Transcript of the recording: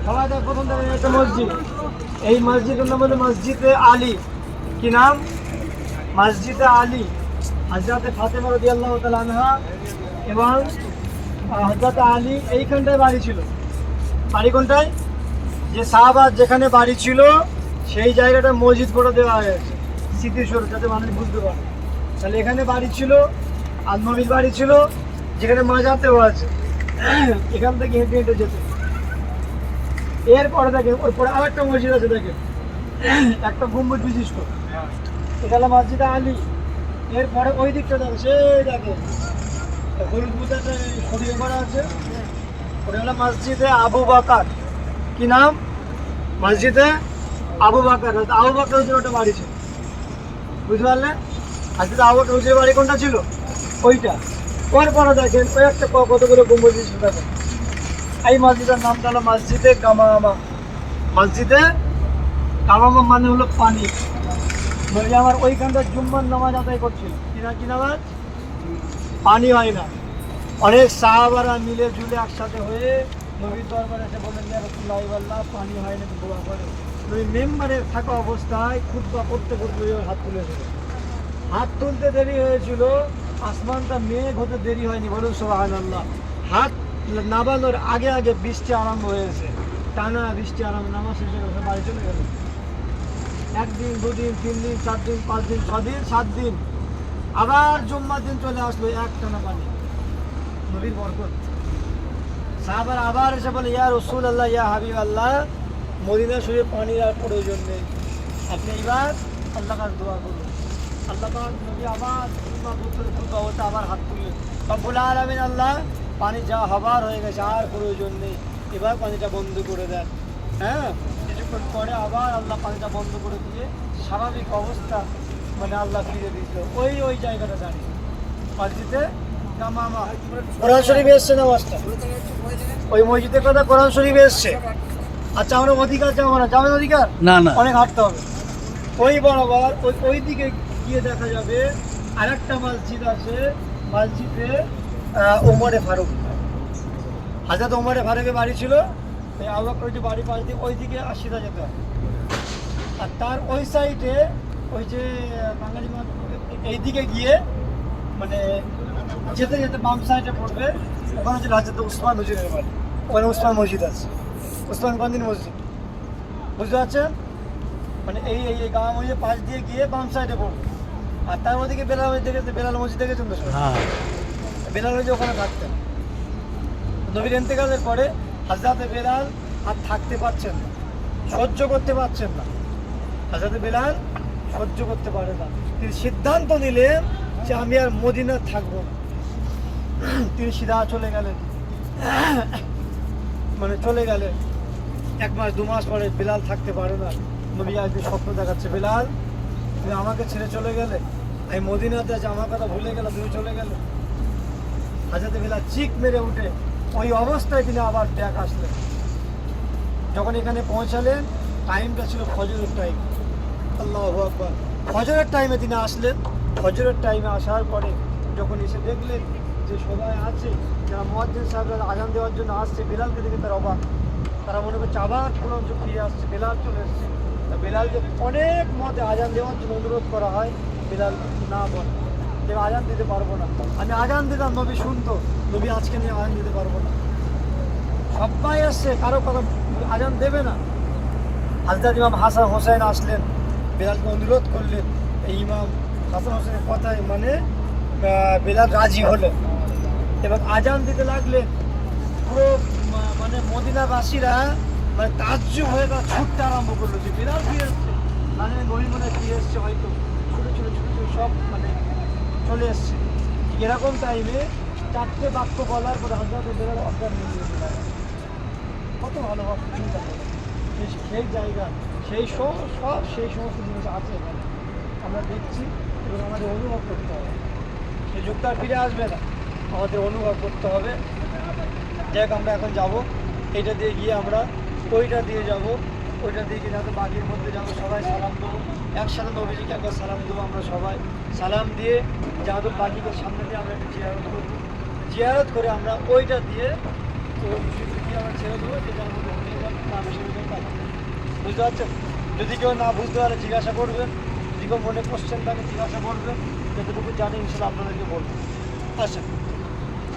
সবাই দেখ প্রথম দেখেন একটা মসজিদ, এই মসজিদের নাম হলো মসজিদে আলী। কি নাম? মসজিদে আলী। হযরতে ফাতেমা রাদিয়াল্লাহু তাআলা আনহা এবং হযরতে আলী এইখানটায় বাড়ি ছিল। বাড়ি কোনটায়? যে সাহাবা যেখানে বাড়ি ছিল সেই জায়গাটা মসজিদ করে দেওয়া হয়েছে স্মৃতিস্বরূপ, যাতে মানুষ বুঝতে পারে। তাহলে এখানে বাড়ি ছিল আর নবীর বাড়ি ছিল, যেখানে মাজাতেও আছে, এখান থেকে হেঁটে হেঁটে যেত। এরপরে দেখেন ওর পরে আরেকটা মসজিদ আছে, দেখেন একটা গম্বুজ বিশিষ্ট, এটা হলো মসজিদে আলী। এরপরে ওই দিকটা দেখেন, সেই দেখেন হলুদ বুদাটা সরিয়ে করা আছে, ওটা হলো মসজিদে আবু বকর। কি নাম? মসজিদে আবু বকর। আবু বকর হুজুর ওটা বাড়ি ছিল, বুঝতে পারলেন? মসজিদে আবু বকর হুজুরের বাড়ি কোনটা ছিল? ওইটা। পরে দেখেন ওই একটা কতগুলো গম্বুজ বিশিষ্ট দেখেন। এই মসজিদের নামটা হলো মসজিদে গামামা। মসজিদে গামামা মানে হলো পানি। নবী আমার ওইখানটা জুম্মার নামাজ আদায় করছিল। কি নামাজ? পানি হয় না। অনেক সাহাবারা মিলে ঝুলে একসাথে হয়ে নবীর দরবারে এসে বলেন, ইয়া রাসূলুল্লাহ, পানি হয় না, দোয়া করে। নবী মেম্বারে থাকা অবস্থায় খুতবা করতে করতে হাত তুলেছিল। হাত তুলতে দেরি হয়েছিল, আসমানটা মেঘ হতে দেরি হয়নি, বলুন সুবহানাল্লাহ। হাত নামানোর আগে আগে বৃষ্টি আরম্ভ হয়েছে, টানা বৃষ্টি আরম্ভ। নামাজ শেষে বাড়ি চলে গেল। একদিন, দুদিন, 3 দিন, 4 দিন, 5 দিন, 6 দিন, 7 দিন, আবার জুম্মার দিন চলে আসলো, এক টানা পানি। নবীর বরকত। সাহাবারা আবার এসে বলে, ইয়া রাসূলুল্লাহ, ইয়া হাবিবাল্লাহ, মদিনা শরীফে পানির আর প্রয়োজন নেই, আপনি এবার আল্লাহ কাছে দোয়া করুন। আল্লাহ পাক নবী আবার খুতবা আবার হাত তুললেন, রব্বুল আলামিন, আল্লাহ পানি যা হবার হয়ে গেছে, আর প্রয়োজন নেই, এবার পানিটা বন্ধ করে দেন। হ্যাঁ, কিছুক্ষণ পরে আবার আল্লাহ পানিটা বন্ধ করে দিয়ে স্বাভাবিক অবস্থা মানে আল্লাহ ফিরে দিত। ওই জায়গাটা দাঁড়িয়ে মসজিদে গামামা। কোরআন শরীফে এসছে না ওয়াজটা? ওই মসজিদের কথা কোরআন শরীফে এসছে। আচ্ছা, আমরা অধিকার যাবো না, যাবেন অধিকার? না না, অনেক হাঁটতে হবে। ওই বরাবর ওই দিকে গিয়ে দেখা যাবে আরেকটা মসজিদ আছে, মসজিদে ওমরে ফারুক। হযরত ওমরে ফারুকের বাড়ি ছিল, এই আবু বকর যে বাড়ি পাশ দিয়ে ওই দিকে সিধা যেতে হয়। আর তার ওই সাইডে ওই যে বাঙালি এই দিকে গিয়ে মানে যেতে যেতে বাম সাইডে পড়বে, ওখানে হচ্ছে হযরত উসমান হুজুরের বাড়ি। ওখানে উসমান মসজিদ আছে, উসমান গঞ্জির মসজিদ, বুঝতে পারছেন? মানে এই এই গাঁও মসজিদের পাশ দিয়ে গিয়ে বাম সাইডে পড়বে। আর তার ওদিকে বেলাল মসজিদ দেখেছে, বেলাল মসজিদ দেখেছেন তো? হ্যাঁ, বেলাল মসজিদ ওখানে থাকতেন। নবীর ইন্তেকালের পরে হযরত বেলাল আর থাকতে পারছেন না, সহ্য করতে পারছেন না। হযরত বেলাল সহ্য করতে পারে না, তিনি সিদ্ধান্ত নিলেন যে আমি আর মদিনা থাকবো না। তিনি সিধা চলে গেলেন, মানে চলে গেলেন। 1 মাস 2 মাস পরে বেলাল থাকতে পারে না। নবী একদিন স্বপ্ন দেখাচ্ছে, বেলাল তুমি আমাকে ছেড়ে চলে গেলে, আমি মদিনাতে আছি, আমার কথা ভুলে গেলে, তুমি চলে গেলে। হযরত বেলাল চিক মেরে উঠে ওই অবস্থায় তিনি আবার ব্যাক আসলেন। যখন এখানে পৌঁছালেন, টাইমটা ছিল ফজরের টাইম। আল্লাহু আকবার। ফজরের টাইমে তিনি আসলেন। ফজরের টাইমে আসার পরে যখন এসে দেখলেন যে সবাই আছে, যারা মুয়াজ্জিন সাহেবরা আজান দেওয়ার জন্য আসছে, বেলালকে দেখে তারা অবাক। তারা মনে করছে আবার কোনো ফিরে আসছে, বেলাল চলে এসছে। তা বেলালকে অনেক মতে আজান দেওয়ার জন্য অনুরোধ করা হয়, বেলাল না বলে যে আজান দিতে পারবো না, আমি আজান দিতাম নবী শুনতো, নবী আজকে নিয়ে আজান দিতে পারবো না। সবাই আসছে, কারো কথা আজান দেবে না। হযরত ইমাম হাসান হোসেন আসলেন, বেলালকে অনুরোধ করলেন। এই ইমাম হাসান হোসেনের কথায় মানে বেলাল রাজি হলেন এবং আজান দিতে লাগলেন। পুরো মানে মদিনাবাসীরা মানে তাজ্জুব হয়ে তারা ছুটতে আরম্ভ করলো যে বেলাল ফিরে এসছে, মানে নবী মনে ফিরে এসছে, হয়তো ছোটো ছোটো ছোটো ছোটো সব মানে চলে এসছে। এরকম টাইমে 4টে বাক্য বলার পরে হযরত বেলাল অজ্ঞান হয়ে গেলেন। কত ভালোবাসা, চিন্তা করে সেই জায়গা, সেই সব সেই সমস্ত জিনিস আছে এখানে আমরা দেখছি এবং আমাদের অনুভব করতে হবে। সেই যুগটা আর ফিরে আসবে না, আমাদের অনুভব করতে হবে। যাই হোক, আমরা এখন যাব, এইটা দিয়ে গিয়ে আমরা ওইটা দিয়ে যাব, ওইটা দিয়ে গিয়ে যাতে বাকির মধ্যে যাবো, সবাই সালাম দেবো, একসাথে নবীজিকে একবার সালাম দেবো। আমরা সবাই সালাম দিয়ে যাদের বাকিকে সামনে দিয়ে আমরা একটু জিয়ারত করবো, জিয়ারত করে আমরা ওইটা দিয়ে তো আমরা ছেড়ে দেবো, যেটা আমাদের হয়ে যাবে। না বেশি বেশি টাকা। বুঝতে পারছেন? যদি কেউ না বুঝতে পারে জিজ্ঞাসা করবেন, যদি কেউ মনে কোশ্চেন থাকে জিজ্ঞাসা করবেন, যতটুকু জানি ইনশাল্লাহ আপনাদেরকে বলবো। আচ্ছা